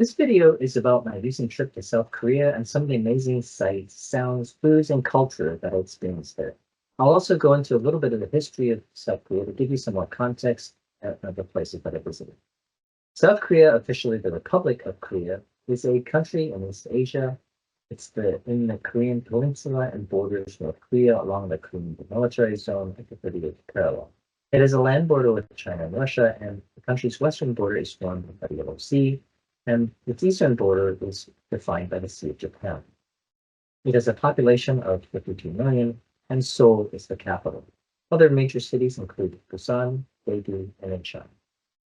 This video is about my recent trip to South Korea and some of the amazing sights, sounds, foods, and culture that I experienced there. I'll also go into a little bit of the history of South Korea to give you some more context of the places that I visited. South Korea, officially the Republic of Korea, is a country in East Asia. It's in the Korean Peninsula and borders North Korea along the Korean Demilitarized Zone at the 38th parallel. It has a land border with China and Russia, and the country's western border is formed by the Yellow Sea, and its eastern border is defined by the Sea of Japan. It has a population of 52 million, and Seoul is the capital. Other major cities include Busan, Daegu, and Incheon.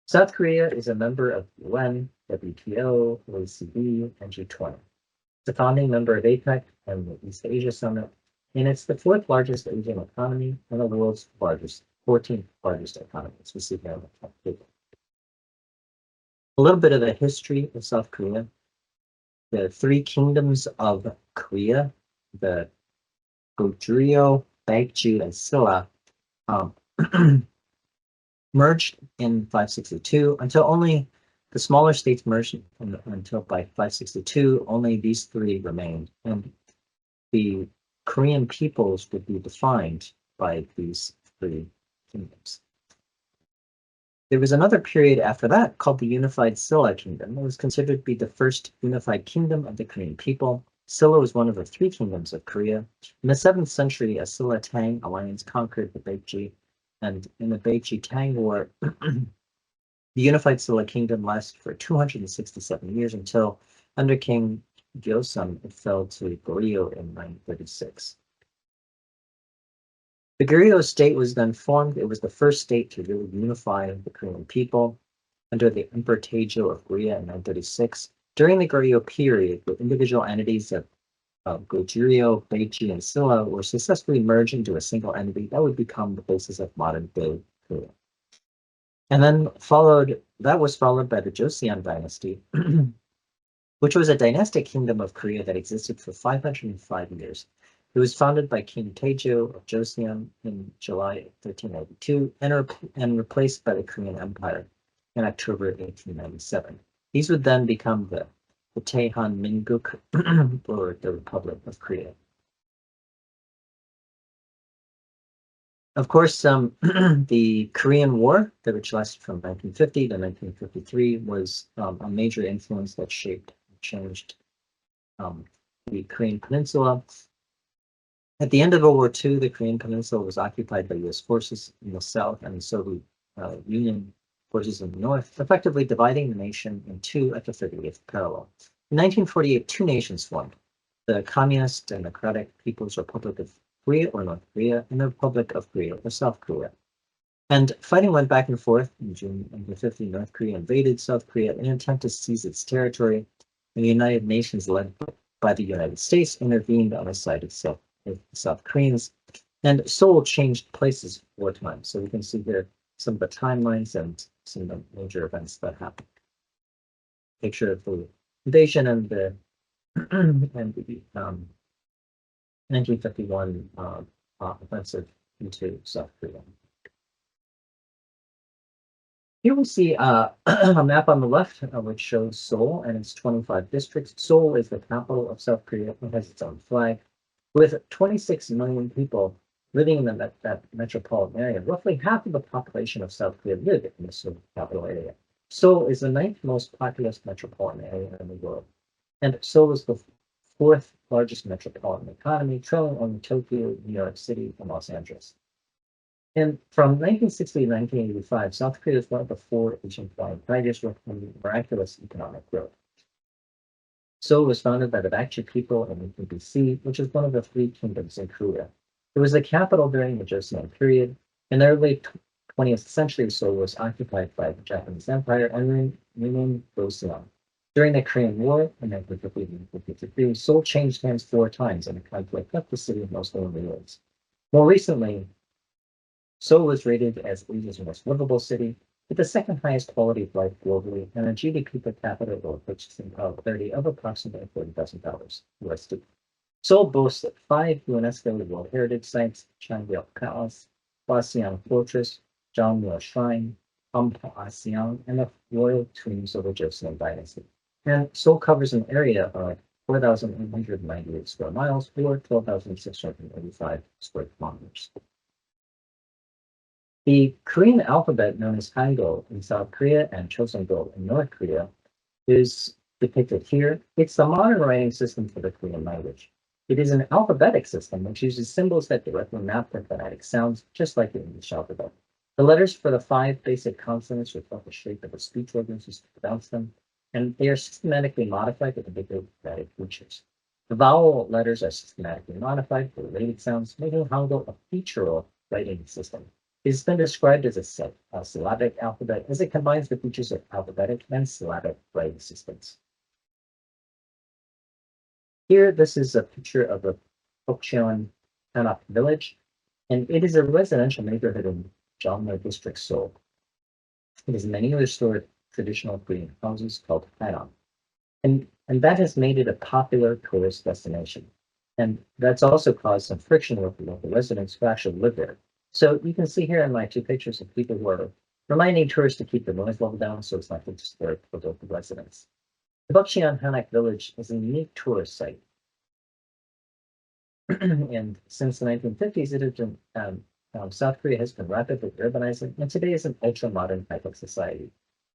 South Korea is a member of the UN, WTO, OECD, and G20. It's a founding member of APEC and the East Asia Summit, and it's the fourth largest Asian economy and the world's 14th largest economy, as we see here on the top table. A little bit of the history of South Korea. The three kingdoms of Korea, the Goguryeo, Baekje, and Silla, merged in 562 until only the smaller states merged until by 562, only these three remained. And the Korean peoples would be defined by these three kingdoms. There was another period after that called the Unified Silla Kingdom. It was considered to be the first unified kingdom of the Korean people. Silla was one of the three kingdoms of Korea. In the 7th century, a Silla-Tang alliance conquered the Baekje, and in the Baekje-Tang War, the unified Silla Kingdom lasted for 267 years until, under King Gyeosum, it fell to Goryeo in 936. The Goryeo state was then formed. It was the first state to really unify the Korean people under the Emperor Taejo of Korea in 936. During the Goryeo period, the individual entities of Goguryeo, Baekje, and Silla were successfully merged into a single entity that would become the basis of modern-day Korea. And then that was followed by the Joseon Dynasty, which was a dynastic kingdom of Korea that existed for 505 years. It was founded by King Taejo of Joseon in July 1392 and replaced by the Korean Empire in October 1897. These would then become the Taehan Minguk, or the Republic of Korea. Of course, the Korean War, which lasted from 1950 to 1953, was a major influence that changed the Korean Peninsula. At the end of World War II, the Korean Peninsula was occupied by U.S. forces in the south and the Soviet Union forces in the north, effectively dividing the nation in two at the 38th parallel. In 1948, two nations formed: the Communist Democratic People's Republic of Korea, or North Korea, and the Republic of Korea, or South Korea. And fighting went back and forth. In June 1950, North Korea invaded South Korea in an attempt to seize its territory, and the United Nations, led by the United States, intervened on the side of South Koreans, and Seoul changed places 4 times. So we can see here some of the timelines and some of the major events that happened. Picture of the invasion and the 1951 offensive into South Korea. Here we see a map on the left, which shows Seoul and its 25 districts. Seoul is the capital of South Korea. It has its own flag. With 26 million people living in that metropolitan area, roughly half of the population of South Korea live in the Seoul capital area. Seoul is the 9th most populous metropolitan area in the world, and Seoul is the 4th largest metropolitan economy, trailing only Tokyo, New York City, and Los Angeles. And from 1960 to 1985, South Korea is one of the 4 Asian flying tigers with miraculous economic growth. Seoul was founded by the Baekje people in 18 BC, which is one of the 3 kingdoms in Korea. It was the capital during the Joseon period. In the early 20th century, Seoul was occupied by the Japanese Empire and renamed Joseon. During the Korean War in 1953, Seoul changed hands 4 times in a conflict left the city mostly in ruins. More recently, Seoul was rated as Asia's most livable city, with the 2nd highest quality of life globally and a GDP per capita or purchasing power parity of approximately $40,000 USD. Seoul boasts 5 UNESCO World Heritage Sites: Cheongbokgung Palace, Bosingak Fortress, Jeongnam Shrine, Ampang, and the Royal Tombs of the Joseon Dynasty. And Seoul covers an area of 4,898 square miles or 12,685 square kilometers. The Korean alphabet known as Hangul in South Korea and Choseon in North Korea is depicted here. It's the modern writing system for the Korean language. It is an alphabetic system which uses symbols that directly map the phonetic sounds, just like the English alphabet. The letters for the 5 basic consonants reflect the shape of the speech organs used to pronounce them, and they are systematically modified with particular phonetic features. The vowel letters are systematically modified for related sounds, making Hangul a featural writing system. It has been described as a syllabic alphabet as it combines the features of alphabetic and syllabic writing systems. Here, this is a picture of the Bokcheon Hanok village, and it is a residential neighborhood in Jeongno District, Seoul. It has many restored traditional Korean houses called Hanok, and that has made it a popular tourist destination. And that's also caused some friction with the local residents who actually live there. So you can see here in my 2 pictures of people who are reminding tourists to keep the noise level down so it's not to disturb the local residents. The Bokcheon Hanok village is a unique tourist site. And since the 1950s, it has been South Korea has been rapidly urbanizing, and today is an ultra-modern high-tech society.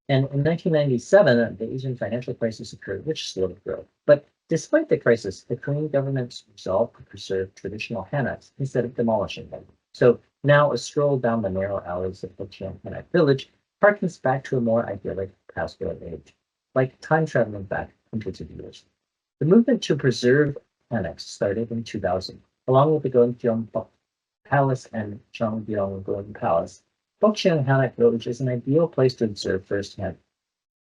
And in 1997, the Asian financial crisis occurred, which slowed growth. But despite the crisis, the Korean government's resolve to preserve traditional hanoks instead of demolishing them. So now a stroll down the narrow alleys of Incheon Hanok village harkens back to a more idyllic pastoral age, like time traveling back hundreds of years. The movement to preserve hanoks started in 2000, along with the GyeongBokGung Palace and CheongGyuCheong Palace. Bokcheon Hanok Village is an ideal place to observe firsthand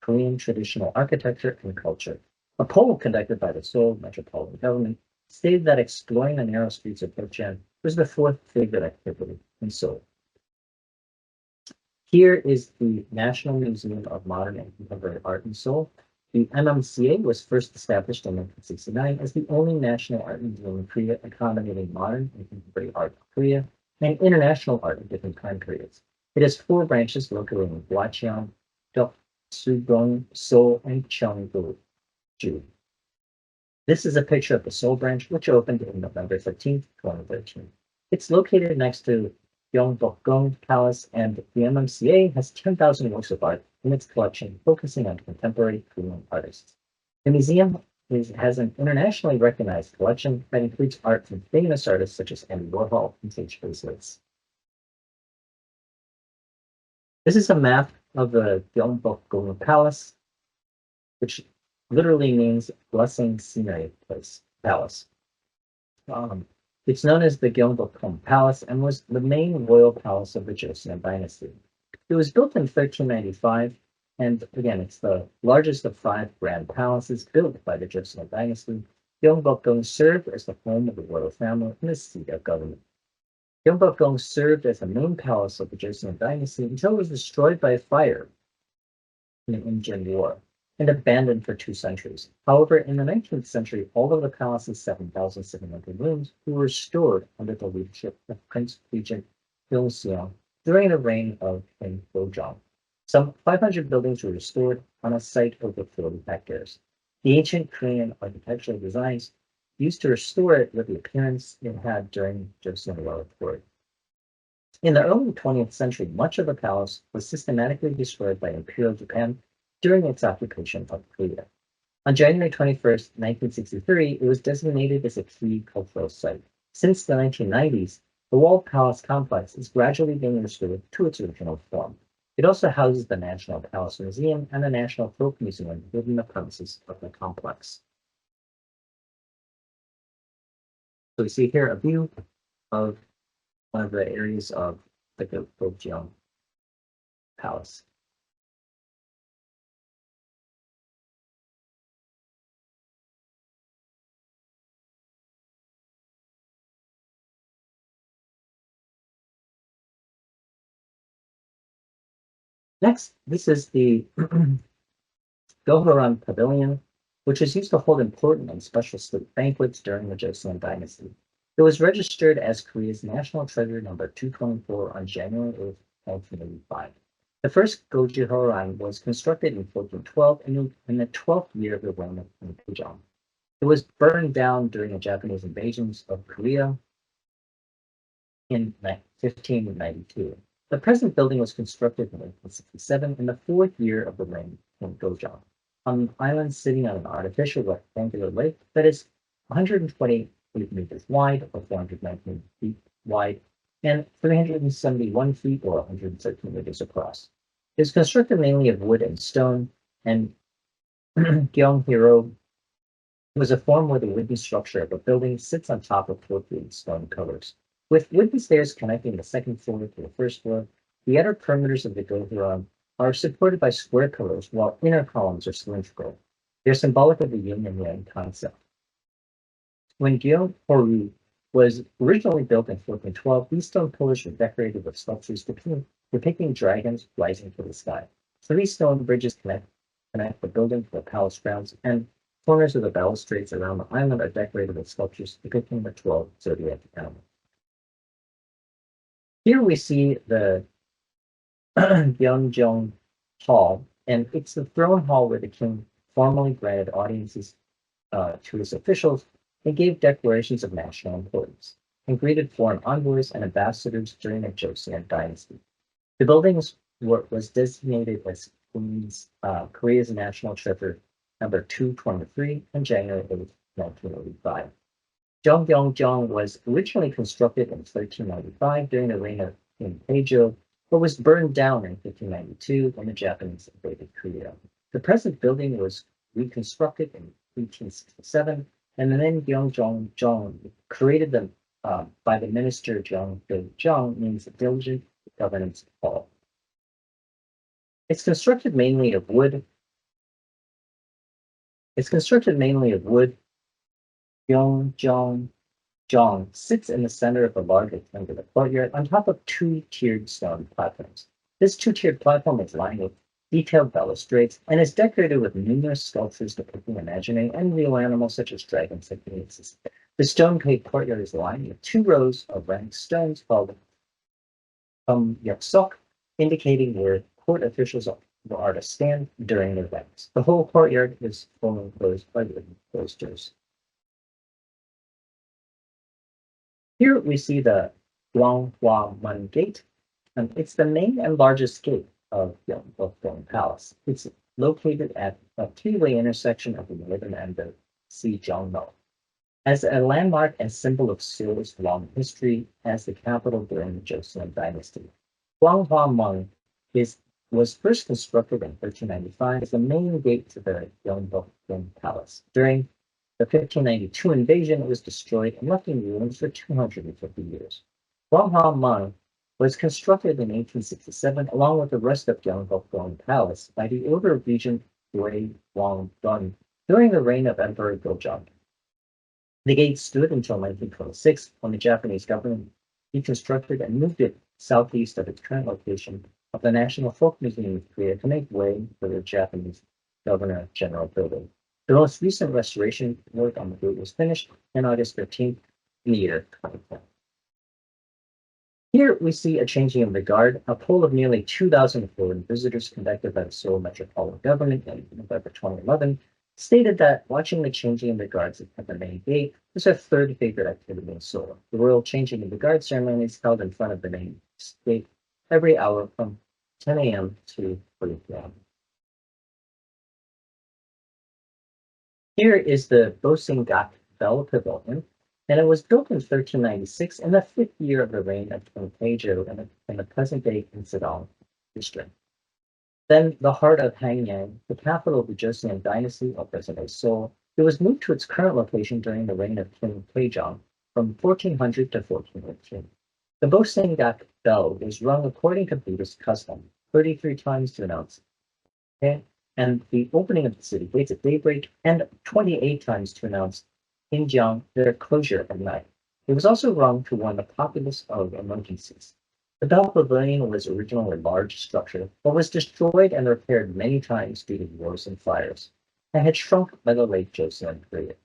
Korean traditional architecture and culture. A poll conducted by the Seoul Metropolitan Government stated that exploring the narrow streets of Bokcheon was the 4th favorite activity in Seoul. Here is the National Museum of Modern and Contemporary Art in Seoul. The NMCA was first established in 1969 as the only national art museum in Korea accommodating modern and contemporary art of Korea and international art of different time periods. It has 4 branches located in Gwacheon, Sudong, Seoul, and Cheongbu. This is a picture of the Seoul branch, which opened on November 15th, 2013. It's located next to GyeongBokGung Palace, and the MMCA has 10,000 works of art in its collection, focusing on contemporary Korean artists. The museum has an internationally recognized collection that includes art from famous artists such as Andy Warhol and H. Bracelets. This is a map of the GyeongBokGung Palace, which literally means blessing scenery palace. It's known as the GyeongBokGung Palace and was the main royal palace of the Joseon Dynasty. It was built in 1395, and again, it's the largest of 5 grand palaces built by the Joseon Dynasty. GyeongBokGung served as the home of the royal family and the seat of government. GyeongBokGung served as the main palace of the Joseon Dynasty until it was destroyed by a fire in the Incheon War and abandoned for 2 centuries. However, in the 19th century, all of the palace's 7,700 rooms were restored under the leadership of Prince Regent Joseon during the reign of King Gojong. Some 500 buildings were restored on a site over 40 hectares. The ancient Korean architectural designs used to restore it with the appearance it had during Joseon royal court. In the early 20th century, much of the palace was systematically destroyed by Imperial Japan during its occupation of Korea. On January 21st, 1963, it was designated as a key cultural site. Since the 1990s, the walled palace complex is gradually being restored to its original form. It also houses the National Palace Museum and the National Folk Museum within the premises of the complex. So we see here a view of one of the areas of the GwangTongGwan Palace. Next, this is the Goharan Pavilion, which is used to hold important and special state banquets during the Joseon Dynasty. It was registered as Korea's national treasure number 224 on January 8th, 1985. The first Goju was constructed in 1412 in the 12th year of the reign of King Sejong. It was burned down during the Japanese invasions of Korea in 1592. The present building was constructed in 1867 in the fourth year of the reign of King Gojong, on an island sitting on an artificial rectangular lake that is 128 meters wide, or 419 feet wide, and 371 feet, or 113 meters across. It is constructed mainly of wood and stone, and Gyeonghiro was a form where the wooden structure of a building sits on top of porphyry stone pillars. With wooden stairs connecting the second floor to the first floor, the outer perimeters of the Gohira are supported by square pillars, while inner columns are cylindrical. They're symbolic of the yin and yang concept. When Gyeonghoru was originally built in 1412, these stone pillars were decorated with sculptures depicting dragons rising to the sky. Three stone bridges connect the building to the palace grounds, and corners of the balustrades around the island are decorated with sculptures depicting the 12 zodiac animals. Here we see the Gyeongjong Hall, and it's the throne hall where the king formally granted audiences to his officials and gave declarations of national importance, and greeted foreign envoys and ambassadors during the Joseon Dynasty. The building was designated as Korea's national treasure number 223 on January 8, 1985. JongGyuCheong was originally constructed in 1395 during the reign of King Taejo, but was burned down in 1592 when the Japanese invaded Korea. The present building was reconstructed in 1867, and then Gyeongjong created them by the minister JongChinBu means diligent governance hall. It's constructed mainly of wood. Gyeongjong sits in the center of a large rectangular courtyard on top of two tiered stone platforms. This two-tiered platform is lined with detailed balustrades and is decorated with numerous sculptures depicting imaginary and real animals such as dragons and phoenixes. The stone-paved courtyard is lined with two rows of ranked stones called Yaksok, indicating where court officials are to stand during their events. The whole courtyard is fully enclosed by wooden cloisters. Here we see the Gwanghwamun Gate, and it's the main and largest gate of GyeongBokGung Palace. It's located at a three-way intersection of the northern end of Sejongno. As a landmark and symbol of Seoul's long history as the capital during the Joseon Dynasty, Gwanghwamun was first constructed in 1395 as the main gate to the GyeongBokGung Palace. During the 1592 invasion, it was destroyed and left in ruins for 250 years. Gwanghwamun was constructed in 1867 along with the rest of GyeongBokGung Palace by the order of Regent Gyeongdong during the reign of Emperor Gojong. The gate stood until 1926 when the Japanese government reconstructed and moved it southeast of its current location of the National Folk Museum of Korea to make way for the Japanese Governor General building. The most recent restoration work on the gate was finished on August 15th in the year 2010. Here we see a changing of the guard. A poll of nearly 2,000 foreign visitors conducted by the Seoul Metropolitan Government in November 2011 stated that watching the changing of the guards at the main gate was their third favorite activity in Seoul. The royal changing of the guard ceremony is held in front of the main gate every hour from 10 a.m. to 3 p.m. Here is the Bosingak Bell Pavilion, and it was built in 1396 in the fifth year of the reign of King Taejo in the present-day Insa-dong district. Then the heart of Hanyang, the capital of the Joseon Dynasty of present-day Seoul, it was moved to its current location during the reign of King Taejong from 1400 to 1418. The Bosingak Bell was rung according to Buddhist custom, 33 times to announce and the opening of the city gates at daybreak, and 28 times to announce Incheon their closure at night. It was also rung to warn the populace of emergencies. The Bell Pavilion was originally a large structure, but was destroyed and repaired many times due to wars and fires, and had shrunk by the late Joseon period.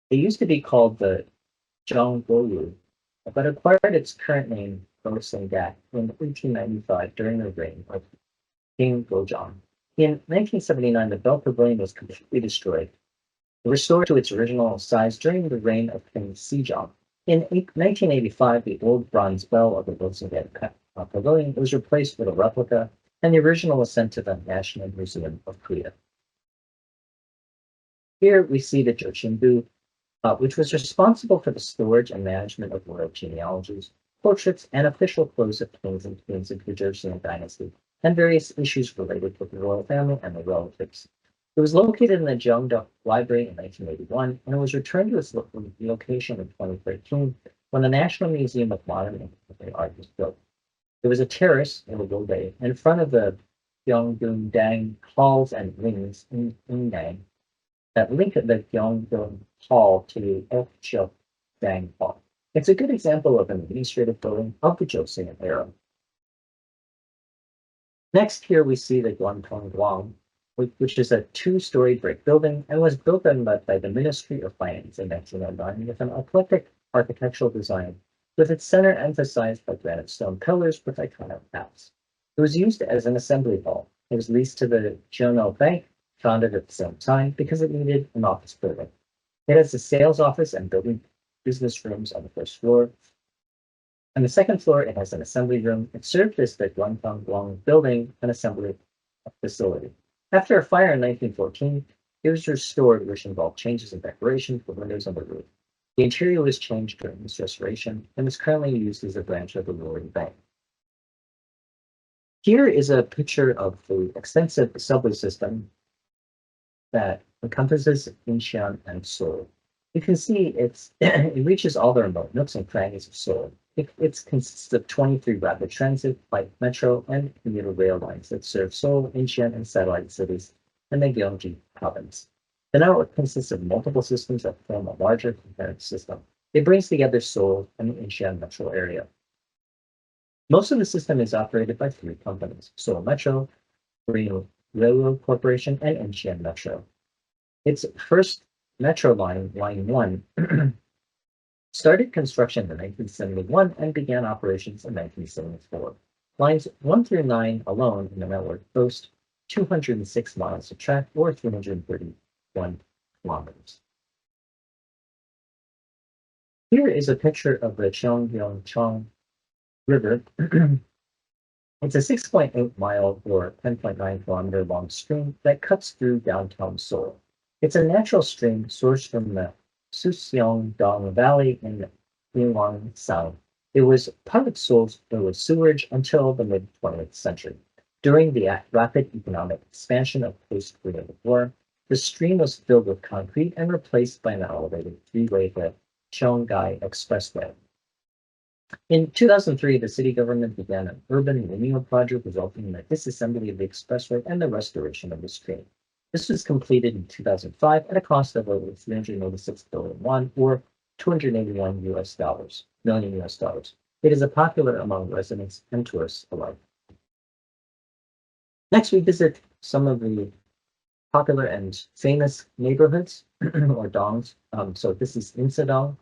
It used to be called the Jeongboru, but acquired its current name Bosingak in 1895 during the reign of King Gojong. In 1979, the Bell Pavilion was completely destroyed, restored to its original size during the reign of King Sejong. In 1985, the old bronze bell of the Bosingak Pavilion was replaced with a replica, and the original was sent to the National Museum of Korea. Here we see the JongChinBu, which was responsible for the storage and management of royal genealogies, portraits, and official clothes of kings and queens of the Joseon Dynasty, and various issues related with the royal family and their relatives. It was located in the Gyeongdokgung Library in 1981, and it was returned to its location in 2013 when the National Museum of Modern and Contemporary Art was built. There was a terrace in the Bay in front of the Gyeonggyucheong halls and wings in Incheon that link the Gyeonggyucheong Hall to the Incheon Hall. It's a good example of an administrative building of the Joseon era. Next, here we see the GwangTongGwan, which is a two-story brick building and was built by the Ministry of Finance in 1909 with an eclectic architectural design, with its center emphasized by granite stone pillars with iconic caps. It was used as an assembly hall. It was leased to the Jeoneo Bank, founded at the same time, because it needed an office building. It has a sales office and business rooms on the first floor. On the second floor, it has an assembly room. It served as the GwangTongGwan building, an assembly facility. After a fire in 1914, it was restored, which involved changes in decoration for windows on the roof. The interior was changed during this restoration and is currently used as a branch of the Roaring Bank. Here is a picture of the extensive subway system that encompasses Incheon and Seoul. You can see it reaches all the remote nooks and crannies of Seoul. It consists of 23 rapid transit, light metro, and commuter rail lines that serve Seoul, Incheon, and satellite cities in the Gyeonggi province. The network consists of multiple systems that form a larger coherent system. It brings together Seoul and the Incheon metro area. Most of the system is operated by three companies: Seoul Metro, Korean Railroad Corporation, and Incheon Metro. Its first metro line, Line 1, started construction in 1971 and began operations in 1974. Lines 1 through 9 alone in the network boast 206 miles of track, or 331 kilometers. Here is a picture of the CheongGyuCheong River. It's a 6.8 mile or 10.9 kilometer long stream that cuts through downtown Seoul. It's a natural stream sourced from the Suseong-dong Valley in Gyeongsang. It was part of Seoul's sewage until the mid-20th century. During the rapid economic expansion of post-Korean War, the stream was filled with concrete and replaced by an elevated three-way, the Cheonggai Expressway. In 2003, the city government began an urban renewal project resulting in the disassembly of the expressway and the restoration of the stream. This was completed in 2005 at a cost of over 386 billion won, or $281 million US dollars. It is popular among residents and tourists alike. Next, we visit some of the popular and famous neighborhoods or dongs. So this is Insa-dong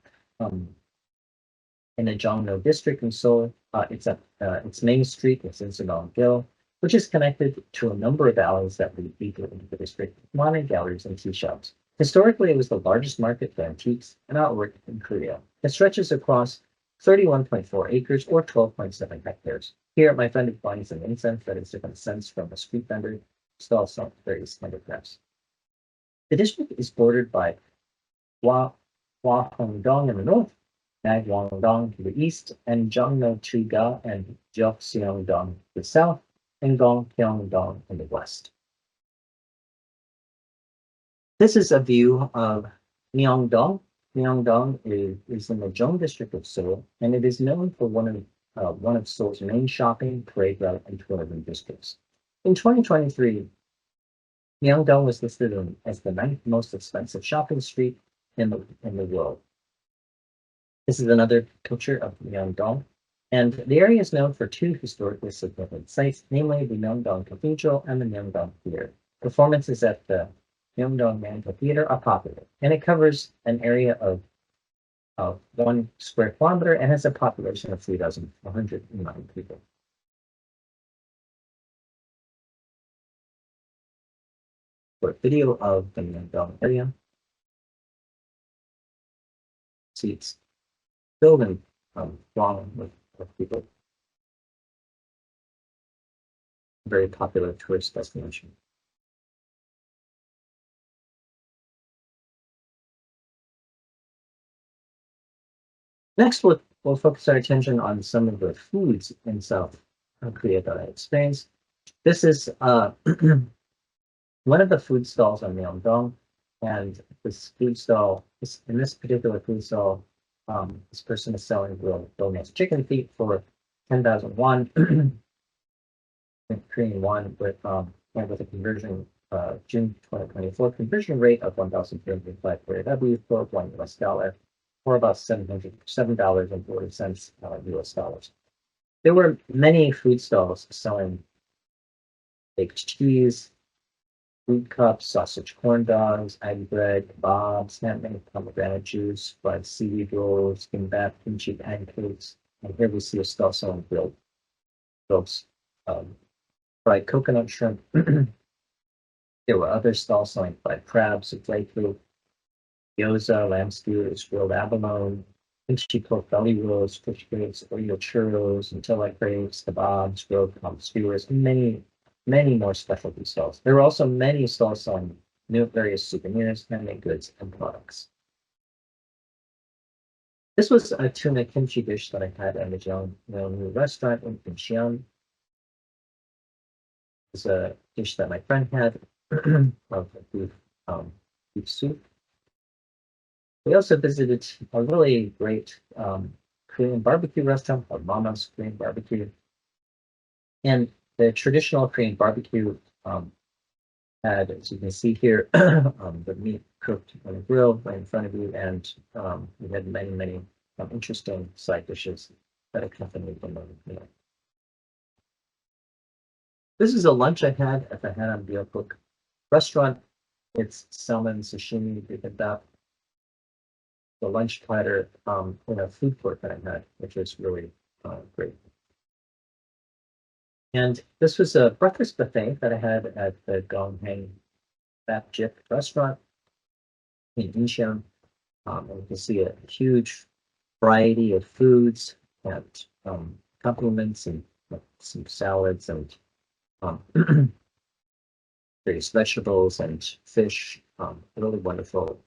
in the Jongno district in Seoul. Its main street is Insa-dong, which is connected to a number of alleys that lead deeper into the district, modern galleries and tea shops. Historically, it was the largest market for antiques and artwork in Korea. It stretches across 31.4 acres or 12.7 hectares. Here, my friend is buying some incense that is different scents from a street vendor, stalls some various handicrafts. The district is bordered by Hwapongdong in the north, Nagwangdong to the east, and Jongno-Chiga and Joseon-dong to the south, and Gyeongdong in the west. This is a view of Myeong-dong. Myeong-dong is in the Jeong district of Seoul, and it is known for one of Seoul's main shopping, parade route, and tourism districts. In 2023, Myeong-dong was listed as the 9th most expensive shopping street in the world. This is another picture of Myeong-dong, and the area is known for two historically significant sites, namely the Myeong-dong Cathedral and the Myeong-dong Theater. Performances at the Myeong-dong Manco Theater are popular, and it covers an area of of 1 square kilometer and has a population of 3,109 people. For video of the Myeong-dong area, see it's filled and thronged with people. Very popular tourist destination. Next, we'll focus our attention on some of the foods in South Korea that I experienced. This is one of the food stalls on Myeongdong, and this food stall, in this particular food stall, this person is selling grilled boneless chicken feet for 10,000 won, Korean won, with a conversion June 2024 conversion rate of 1,305 KRW for $1, or about $7.40 US dollars. There were many food stalls selling baked cheese, fruit cups, sausage corn dogs, egg bread, kebabs, handmade pomegranate juice, fried seaweed rolls, kimbap, kimchi pancakes, and here we see a stall selling grilled fried coconut shrimp. There were other stalls selling fried crabs, souffle food, gyoza, lamb skewers, grilled abalone, kimchi pork belly rolls, fish grapes, Oreo churros, Nutella crepes, kebabs, grilled skewers, and many more specialty stalls. There were also many stalls selling various souvenirs, handmade goods, and products. This was a tuna kimchi dish that I had at the Jeongnyun restaurant in Incheon. It's a dish that my friend had of beef soup. We also visited a really great Korean barbecue restaurant called Mama's Korean Barbecue. And the traditional Korean barbecue had, as you can see here, the meat cooked on a grill right in front of you, and we had many interesting side dishes that accompanied the meal. This is a lunch I had at the Hanam Byokuk restaurant. It's salmon, sashimi, bibimbap. The lunch platter in a food court that I had, which was really great. And this was a breakfast buffet that I had at the Gonghang Bapjip restaurant in Incheon. And you can see a huge variety of foods and complements and some salads and various vegetables and fish. Really wonderful